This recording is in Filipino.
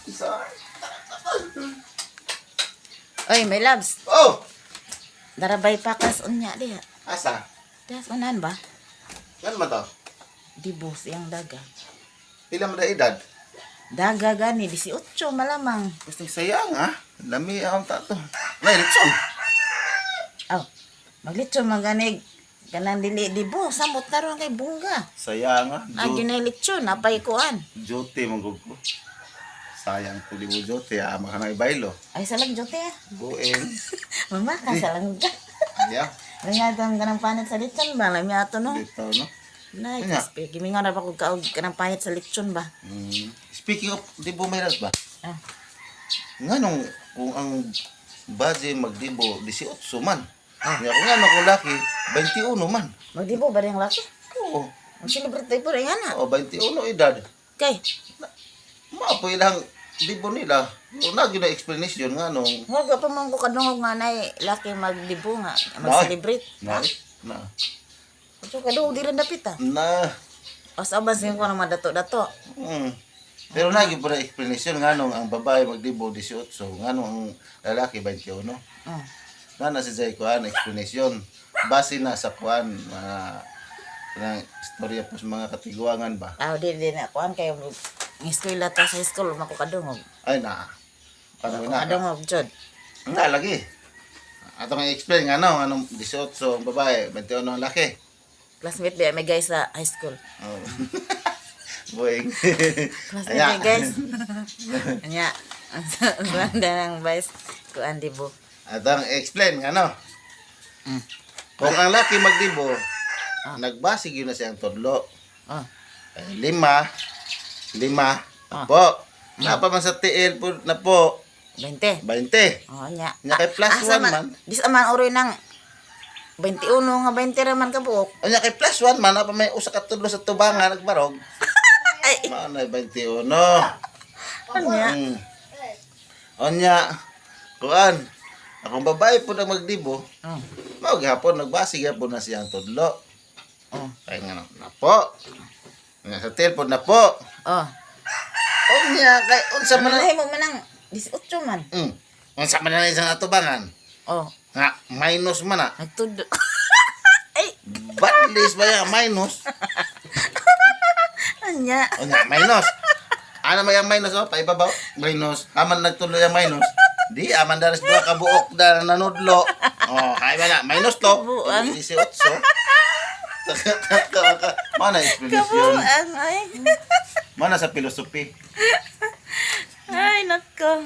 Isa. Oy, my loves. Oh! Darabay pakas unya diha. Asa? Das unan ba? Yan mo to? Dibos yang daga. Pila mo na edad? Daga gani 18 malamang. Gusto sayang ha? Lami ang tato. Nay, Litson. Oh, maglitson maganig. Kanan dili dibo samot taron kay bunga. Sayang ha? Agi na litsyon apay kuan. Jote mong ko. Sayang ko di mo jote ha? Makanang ibaylo. Ay salag jote. Bueng. Mama ka salang ka. Yeah. Nga tong kanang panit sa litsyon ba? Lami ato no. Dito, no? Nay, Kanya? gimingon na ba ko kaog kanang panit sa litsyon ba? Speaking of, di ba may ba? Ah. Nga nung, kung ang budget magdibo, 18 man. Ah. Nga kung ano kung laki, 21 man. Magdibo ba rin laki? Oo. Ang celebrate tayo po rin yan ha. O, 21 edad. Kay, Maapoy lang dibo nila. Kung nagyo na explanation nga nung, huwag pa mong kukadungog nga na laki magdibo nga. Mag-celebrate. na, So, kadungog di rin dapit ha. na, O sabas yung ko na madato-dato. Pero nagyo pa na explanation nga nung ang babae magdibo 18, nga nung ang lalaki 21. Na si Zay kuan explanation. Base na sa kuan, mga ng istorya po sa mga katiguangan ba? Di na kuan kayo. Ng eskwela ta sa school, makukadungog. Ay na. Paano na? Makukadungog, Jod. Nga lagi. Ato nga i-explain nga no, anong 18 ang babae, 21 ang laki. Classmate ba, may guys sa high school. Oh. Boing. Classmate may guys. Anya. Ang banda ng vice kuan dibo. Ato nga explain nga no. Kung ang laki magdibo, nagbasig yun na siyang tudlo. Oh. 5, 5, po. Napa man sa TL po na po, 20. 20. Oh, nya. Nya kay plus 1 man. Dis man oroy ng 21 nga 20 raman ka buok. Nya kay plus 1 man, napa may usa ka tudlo sa tubangan nagbarog. Ay, Mao na 21. anya. Onya, kuan. Akong babae po na magdibo, Oh. mao gihapon nagbasig gihapon na siyang tudlo. Oh. Kay nga na po. Nga sa telepon na po. Oh. Onya, kay unsa man Malahi mo man ang 18 man. unsa man na isang atubangan. Oh. Nga minus man na. Nagtudo. Ay, Badlis ba yan? Minus. anya. Onya, minus. Ano may ang minus oh? Paibabaw? Minus. Aman nagtuloy ang minus. Di, aman daras dua kabuok na nanudlo. Oh, kaya ba na? Minus to. Kabuang. 18. Mana explanation? Kabuang ay. Mana sa filosofi? Ay, nako.